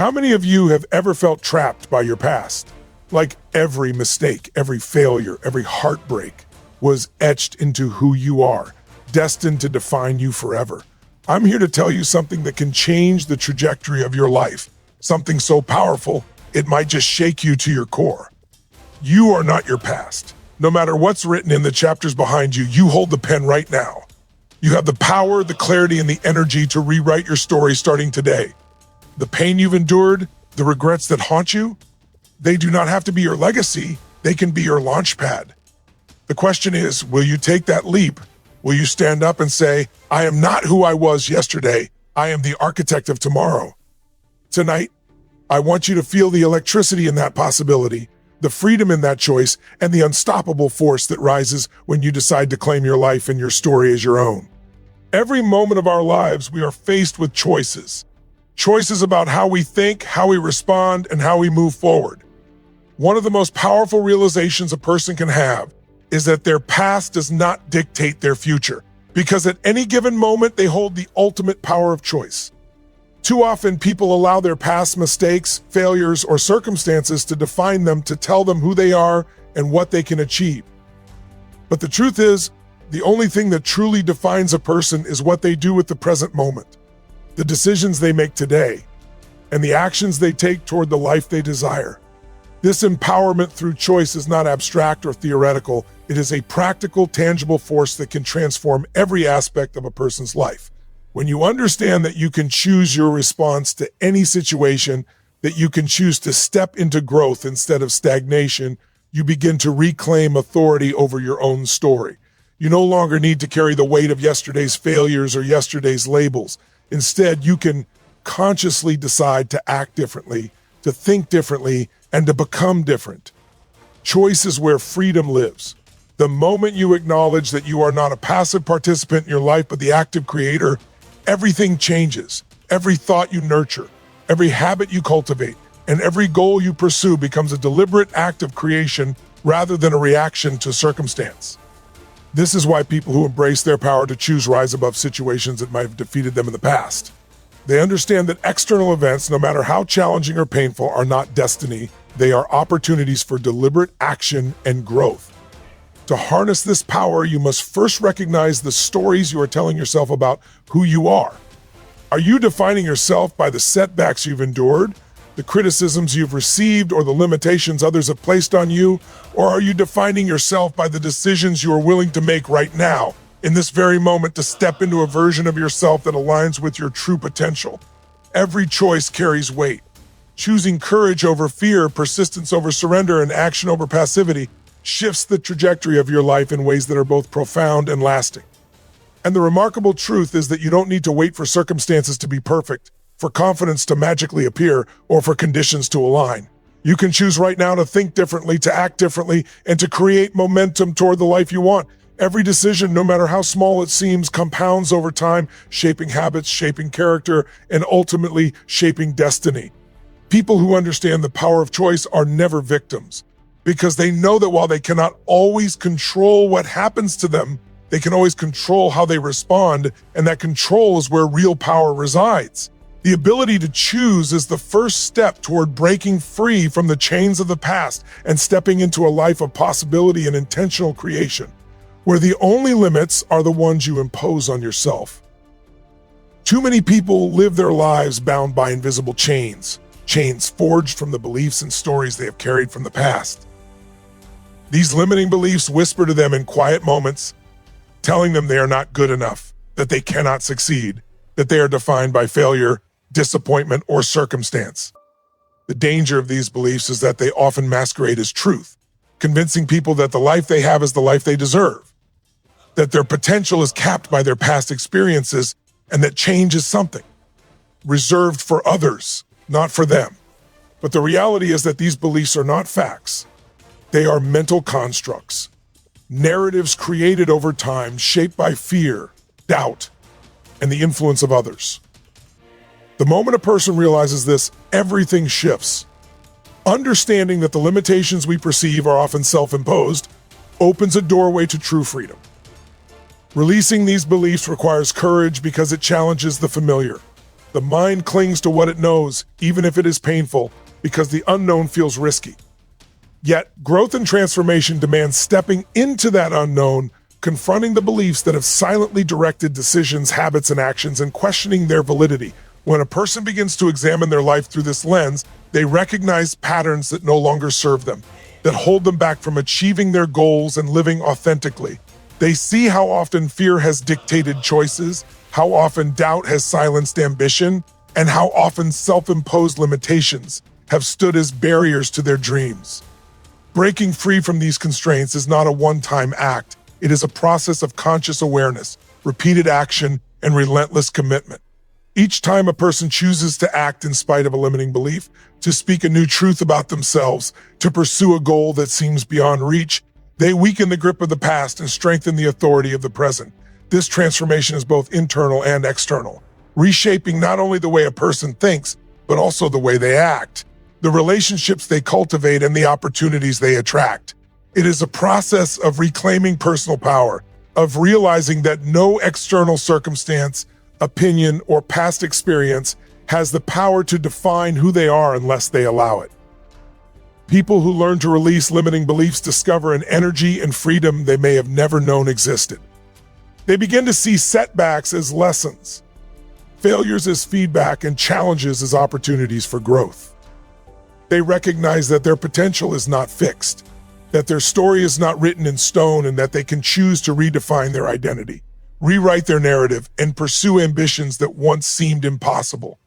How many of you have ever felt trapped by your past? Like every mistake, every failure, every heartbreak was etched into who you are, destined to define you forever. I'm here to tell you something that can change the trajectory of your life, something so powerful it might just shake you to your core. You are not your past. No matter what's written in the chapters behind you, you hold the pen right now. You have the power, the clarity, and the energy to rewrite your story starting today. The pain you've endured, the regrets that haunt you, they do not have to be your legacy. They can be your launch pad. The question is, will you take that leap? Will you stand up and say, I am not who I was yesterday. I am the architect of tomorrow. Tonight, I want you to feel the electricity in that possibility, the freedom in that choice, and the unstoppable force that rises when you decide to claim your life and your story as your own. Every moment of our lives, we are faced with choices. Choices about how we think, how we respond, and how we move forward. One of the most powerful realizations a person can have is that their past does not dictate their future, because at any given moment, they hold the ultimate power of choice. Too often, people allow their past mistakes, failures, or circumstances to define them, to tell them who they are and what they can achieve. But the truth is, the only thing that truly defines a person is what they do with the present moment, the decisions they make today, and the actions they take toward the life they desire. This empowerment through choice is not abstract or theoretical. It is a practical, tangible force that can transform every aspect of a person's life. When you understand that you can choose your response to any situation, that you can choose to step into growth instead of stagnation, you begin to reclaim authority over your own story. You no longer need to carry the weight of yesterday's failures or yesterday's labels. Instead, you can consciously decide to act differently, to think differently, and to become different. Choice is where freedom lives. The moment you acknowledge that you are not a passive participant in your life, but the active creator, everything changes. Every thought you nurture, every habit you cultivate, and every goal you pursue becomes a deliberate act of creation rather than a reaction to circumstance. This is why people who embrace their power to choose rise above situations that might have defeated them in the past. They understand that external events, no matter how challenging or painful, are not destiny. They are opportunities for deliberate action and growth. To harness this power, you must first recognize the stories you are telling yourself about who you are. Are you defining yourself by the setbacks you've endured, the criticisms you've received, or the limitations others have placed on you? Or are you defining yourself by the decisions you are willing to make right now, in this very moment, to step into a version of yourself that aligns with your true potential? Every choice carries weight. Choosing courage over fear, persistence over surrender, and action over passivity shifts the trajectory of your life in ways that are both profound and lasting. And the remarkable truth is that you don't need to wait for circumstances to be perfect, for confidence to magically appear, or for conditions to align. You can choose right now to think differently, to act differently, and to create momentum toward the life you want. Every decision, no matter how small it seems, compounds over time, shaping habits, shaping character, and ultimately shaping destiny. People who understand the power of choice are never victims, because they know that while they cannot always control what happens to them, they can always control how they respond, and that control is where real power resides. The ability to choose is the first step toward breaking free from the chains of the past and stepping into a life of possibility and intentional creation, where the only limits are the ones you impose on yourself. Too many people live their lives bound by invisible chains forged from the beliefs and stories they have carried from the past. These limiting beliefs whisper to them in quiet moments, telling them they are not good enough, that they cannot succeed, that they are defined by failure, disappointment, or circumstance. The danger of these beliefs is that they often masquerade as truth, convincing people that the life they have is the life they deserve, that their potential is capped by their past experiences, and that change is something reserved for others, not for them. But the reality is that these beliefs are not facts. They are mental constructs, narratives created over time, shaped by fear, doubt, and the influence of others. The moment a person realizes this, everything shifts. Understanding that the limitations we perceive are often self-imposed opens a doorway to true freedom. Releasing these beliefs requires courage because it challenges the familiar. The mind clings to what it knows, even if it is painful, because the unknown feels risky. Yet, growth and transformation demands stepping into that unknown, confronting the beliefs that have silently directed decisions, habits, and actions, and questioning their validity. When a person begins to examine their life through this lens, they recognize patterns that no longer serve them, that hold them back from achieving their goals and living authentically. They see how often fear has dictated choices, how often doubt has silenced ambition, and how often self-imposed limitations have stood as barriers to their dreams. Breaking free from these constraints is not a one-time act. It is a process of conscious awareness, repeated action, and relentless commitment. Each time a person chooses to act in spite of a limiting belief, to speak a new truth about themselves, to pursue a goal that seems beyond reach, they weaken the grip of the past and strengthen the authority of the present. This transformation is both internal and external, reshaping not only the way a person thinks, but also the way they act, the relationships they cultivate, and the opportunities they attract. It is a process of reclaiming personal power, of realizing that no external circumstance, opinion, or past experience has the power to define who they are unless they allow it. People who learn to release limiting beliefs discover an energy and freedom they may have never known existed. They begin to see setbacks as lessons, failures as feedback, and challenges as opportunities for growth. They recognize that their potential is not fixed, that their story is not written in stone, and that they can choose to redefine their identity, rewrite their narrative, and pursue ambitions that once seemed impossible.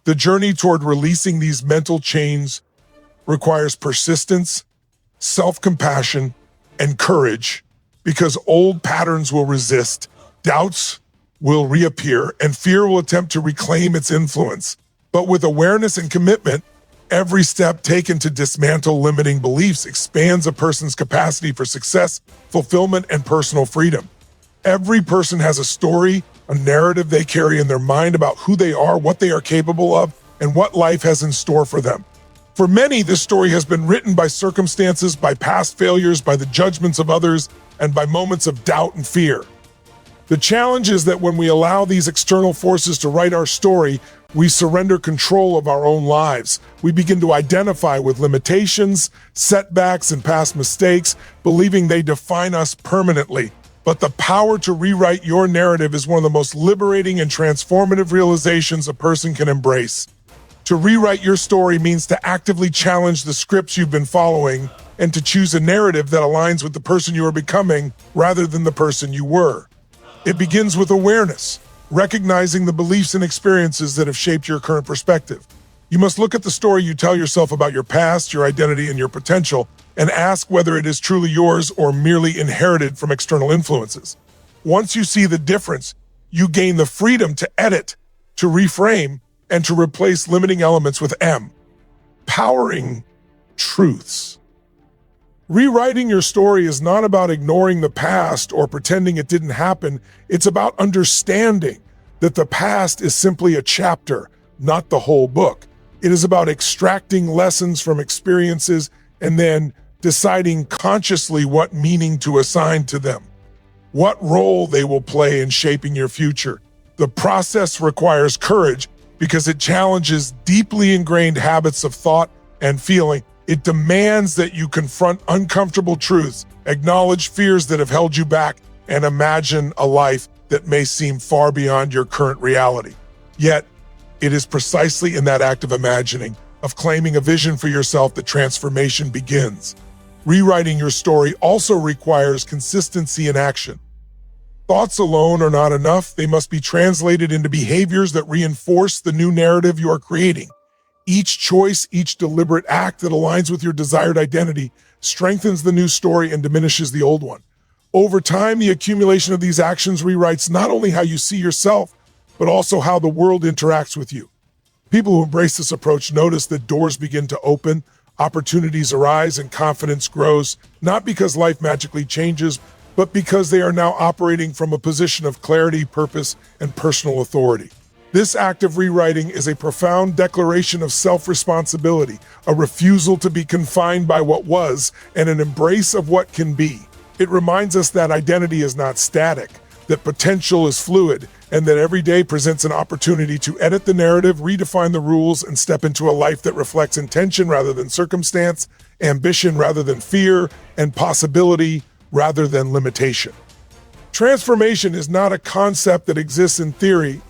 The journey toward releasing these mental chains requires persistence, self-compassion, and courage, because old patterns will resist, doubts will reappear, and fear will attempt to reclaim its influence. But with awareness and commitment, every step taken to dismantle limiting beliefs expands a person's capacity for success, fulfillment, and personal freedom. Every person has a story, a narrative they carry in their mind about who they are, what they are capable of, and what life has in store for them. For many, this story has been written by circumstances, by past failures, by the judgments of others, and by moments of doubt and fear. The challenge is that when we allow these external forces to write our story, we surrender control of our own lives. We begin to identify with limitations, setbacks, and past mistakes, believing they define us permanently. But the power to rewrite your narrative is one of the most liberating and transformative realizations a person can embrace. To rewrite your story means to actively challenge the scripts you've been following and to choose a narrative that aligns with the person you are becoming rather than the person you were. It begins with awareness, recognizing the beliefs and experiences that have shaped your current perspective. You must look at the story you tell yourself about your past, your identity, and your potential, and ask whether it is truly yours or merely inherited from external influences. Once you see the difference, you gain the freedom to edit, to reframe, and to replace limiting elements with empowering truths. Rewriting your story is not about ignoring the past or pretending it didn't happen. It's about understanding that the past is simply a chapter, not the whole book. It is about extracting lessons from experiences and then deciding consciously what meaning to assign to them, what role they will play in shaping your future. The process requires courage because it challenges deeply ingrained habits of thought and feeling. It demands that you confront uncomfortable truths, acknowledge fears that have held you back, and imagine a life that may seem far beyond your current reality. Yet, it is precisely in that act of imagining, of claiming a vision for yourself, that transformation begins. Rewriting your story also requires consistency in action. Thoughts alone are not enough. They must be translated into behaviors that reinforce the new narrative you are creating. Each choice, each deliberate act that aligns with your desired identity strengthens the new story and diminishes the old one. Over time, the accumulation of these actions rewrites not only how you see yourself, but also how the world interacts with you. People who embrace this approach notice that doors begin to open, opportunities arise, and confidence grows, not because life magically changes, but because they are now operating from a position of clarity, purpose, and personal authority. This act of rewriting is a profound declaration of self-responsibility, a refusal to be confined by what was, and an embrace of what can be. It reminds us that identity is not static, that potential is fluid, and that every day presents an opportunity to edit the narrative, redefine the rules, and step into a life that reflects intention rather than circumstance, ambition rather than fear, and possibility rather than limitation. Transformation is not a concept that exists in theory.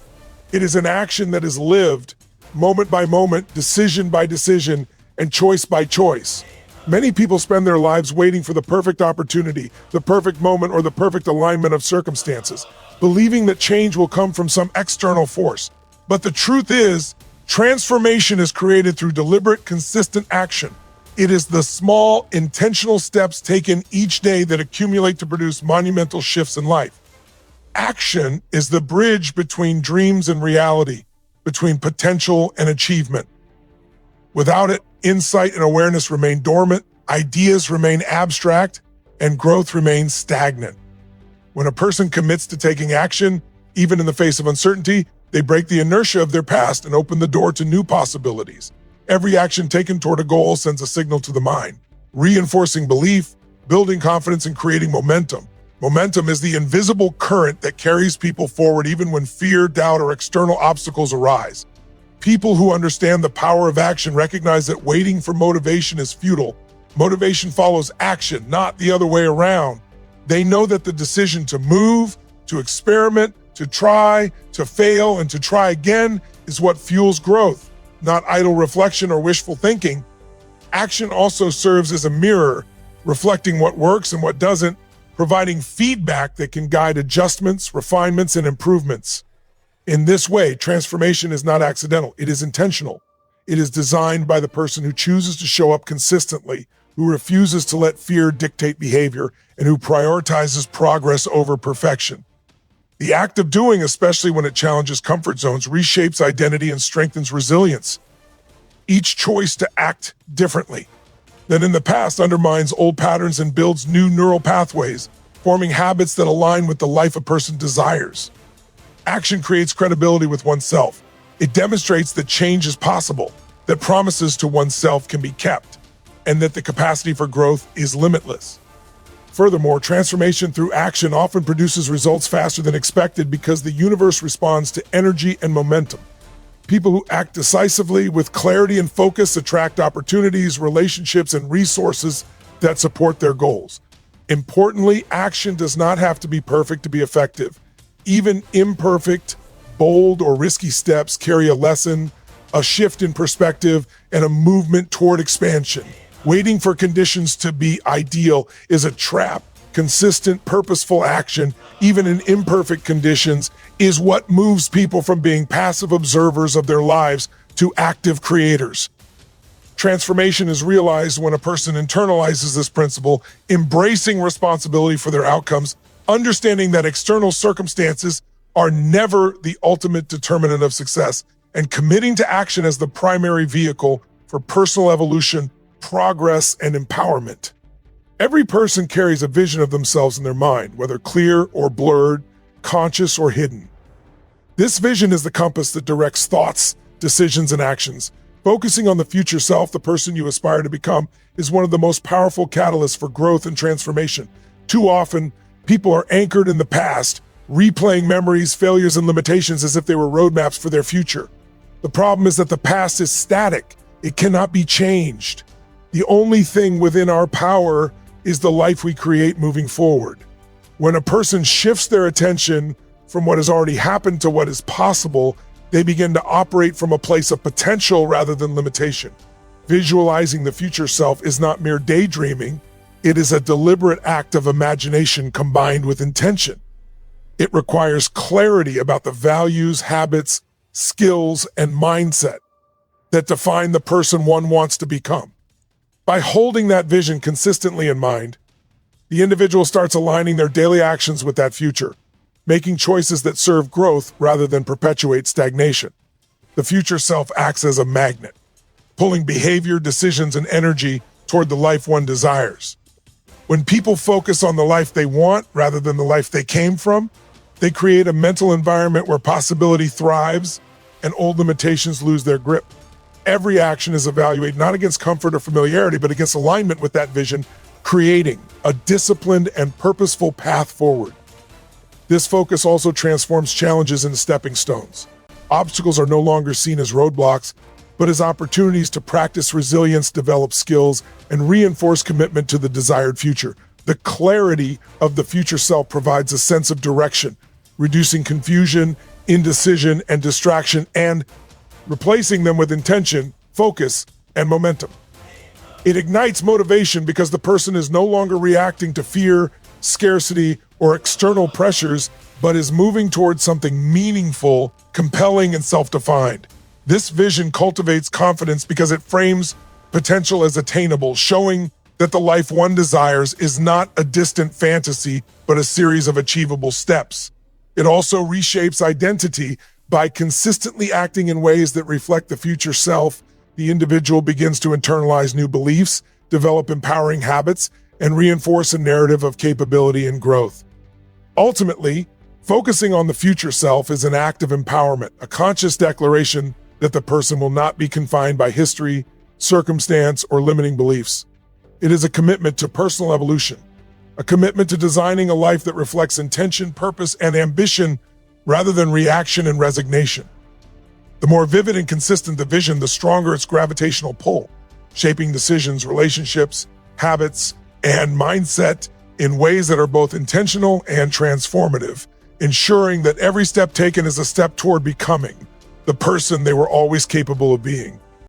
It is an action that is lived, moment by moment, decision by decision, and choice by choice. Many people spend their lives waiting for the perfect opportunity, the perfect moment, or the perfect alignment of circumstances, believing that change will come from some external force. But the truth is, transformation is created through deliberate, consistent action. It is the small, intentional steps taken each day that accumulate to produce monumental shifts in life. Action is the bridge between dreams and reality, between potential and achievement. Without it, insight and awareness remain dormant, ideas remain abstract, and growth remains stagnant. When a person commits to taking action, even in the face of uncertainty, they break the inertia of their past and open the door to new possibilities. Every action taken toward a goal sends a signal to the mind, reinforcing belief, building confidence, and creating momentum. Momentum is the invisible current that carries people forward even when fear, doubt, or external obstacles arise. People who understand the power of action recognize that waiting for motivation is futile. Motivation follows action, not the other way around. They know that the decision to move, to experiment, to try, to fail, and to try again is what fuels growth, not idle reflection or wishful thinking. Action also serves as a mirror, reflecting what works and what doesn't, providing feedback that can guide adjustments, refinements, and improvements. In this way, transformation is not accidental, it is intentional. It is designed by the person who chooses to show up consistently, who refuses to let fear dictate behavior, and who prioritizes progress over perfection. The act of doing, especially when it challenges comfort zones, reshapes identity and strengthens resilience. Each choice to act differently than in the past undermines old patterns and builds new neural pathways, forming habits that align with the life a person desires. Action creates credibility with oneself. It demonstrates that change is possible, that promises to oneself can be kept, and that the capacity for growth is limitless. Furthermore, transformation through action often produces results faster than expected because the universe responds to energy and momentum. People who act decisively with clarity and focus attract opportunities, relationships, and resources that support their goals. Importantly, action does not have to be perfect to be effective. Even imperfect, bold, or risky steps carry a lesson, a shift in perspective, and a movement toward expansion. Waiting for conditions to be ideal is a trap. Consistent, purposeful action, even in imperfect conditions, is what moves people from being passive observers of their lives to active creators. Transformation is realized when a person internalizes this principle, embracing responsibility for their outcomes, understanding that external circumstances are never the ultimate determinant of success, and committing to action as the primary vehicle for personal evolution, progress, and empowerment. Every person carries a vision of themselves in their mind, whether clear or blurred, conscious or hidden. This vision is the compass that directs thoughts, decisions, and actions. Focusing on the future self, the person you aspire to become, is one of the most powerful catalysts for growth and transformation. Too often, people are anchored in the past, replaying memories, failures, and limitations as if they were roadmaps for their future. The problem is that the past is static. It cannot be changed. The only thing within our power is the life we create moving forward. When a person shifts their attention from what has already happened to what is possible, they begin to operate from a place of potential rather than limitation. Visualizing the future self is not mere daydreaming. It is a deliberate act of imagination combined with intention. It requires clarity about the values, habits, skills, and mindset that define the person one wants to become. By holding that vision consistently in mind, the individual starts aligning their daily actions with that future, making choices that serve growth rather than perpetuate stagnation. The future self acts as a magnet, pulling behavior, decisions, and energy toward the life one desires. When people focus on the life they want rather than the life they came from, they create a mental environment where possibility thrives and old limitations lose their grip. Every action is evaluated not against comfort or familiarity, but against alignment with that vision, creating a disciplined and purposeful path forward. This focus also transforms challenges into stepping stones. Obstacles are no longer seen as roadblocks, but as opportunities to practice resilience, develop skills, and reinforce commitment to the desired future. The clarity of the future self provides a sense of direction, reducing confusion, indecision, and distraction, and replacing them with intention, focus, and momentum. It ignites motivation because the person is no longer reacting to fear, scarcity, or external pressures, but is moving towards something meaningful, compelling, and self-defined. This vision cultivates confidence because it frames potential as attainable, showing that the life one desires is not a distant fantasy, but a series of achievable steps. It also reshapes identity by consistently acting in ways that reflect the future self. The individual begins to internalize new beliefs, develop empowering habits, and reinforce a narrative of capability and growth. Ultimately, focusing on the future self is an act of empowerment, a conscious declaration that the person will not be confined by history, circumstance, or limiting beliefs. It is a commitment to personal evolution, a commitment to designing a life that reflects intention, purpose, and ambition rather than reaction and resignation. The more vivid and consistent the vision, the stronger its gravitational pull, shaping decisions, relationships, habits, and mindset in ways that are both intentional and transformative, ensuring that every step taken is a step toward becoming the person they were always capable of being.